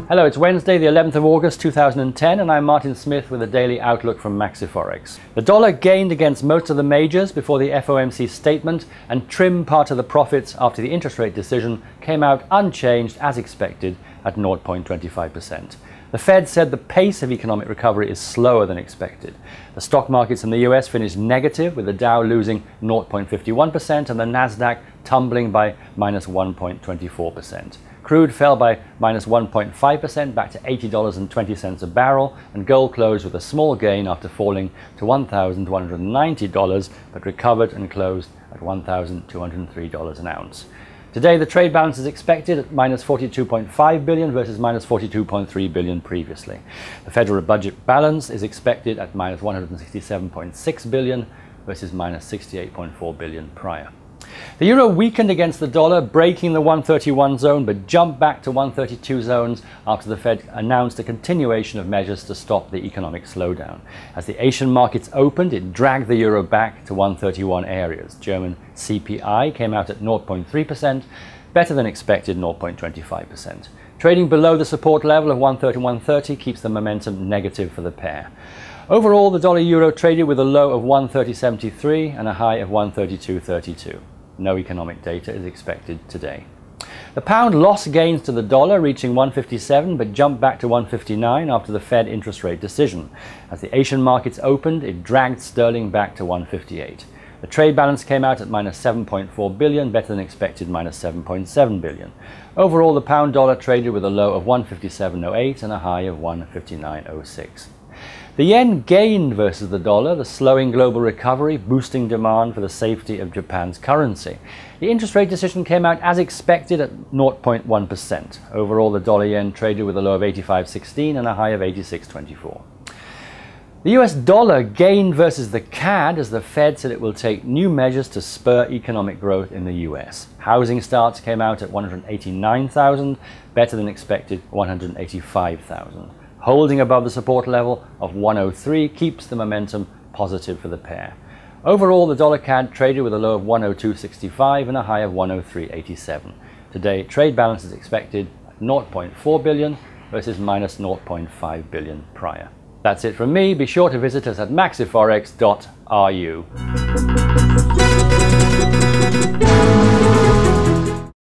Hello, it's Wednesday, the 11th of August 2010, and I'm Martin Smith with a daily outlook from MaxiForex. The dollar gained against most of the majors before the FOMC statement, and trimmed part of the profits after the interest rate decision came out unchanged as expected at 0.25%. The Fed said the pace of economic recovery is slower than expected. The stock markets in the US finished negative, with the Dow losing 0.51% and the Nasdaq tumbling by minus 1.24%. Crude fell by minus 1.5% back to $80.20 a barrel, and gold closed with a small gain after falling to $1,190, but recovered and closed at $1,203 an ounce. Today, the trade balance is expected at minus 42.5 billion versus minus 42.3 billion previously. The federal budget balance is expected at minus 167.6 billion versus minus 68.4 billion prior. The euro weakened against the dollar, breaking the 131 zone, but jumped back to 132 zones after the Fed announced a continuation of measures to stop the economic slowdown. As the Asian markets opened, it dragged the euro back to 131 areas. German CPI came out at 0.3%, better than expected 0.25%. Trading below the support level of 131.30 keeps the momentum negative for the pair. Overall, the dollar-euro traded with a low of 130.73 and a high of 132.32. No economic data is expected today. The pound lost gains to the dollar, reaching 157, but jumped back to 159 after the Fed interest rate decision. As the Asian markets opened, it dragged sterling back to 158. The trade balance came out at minus 7.4 billion, better than expected minus 7.7 billion. Overall, the pound dollar traded with a low of 157.08 and a high of 159.06. The yen gained versus the dollar, the slowing global recovery boosting demand for the safety of Japan's currency. The interest rate decision came out as expected at 0.1%. Overall, the dollar-yen traded with a low of 85.16 and a high of 86.24. The US dollar gained versus the CAD as the Fed said it will take new measures to spur economic growth in the US. Housing starts came out at 189,000, better than expected 185,000. Holding above the support level of 103 keeps the momentum positive for the pair. Overall, the dollar CAD traded with a low of 102.65 and a high of 103.87. Today, trade balance is expected at 0.4 billion versus minus 0.5 billion prior. That's it from me. Be sure to visit us at maxiforex.ru.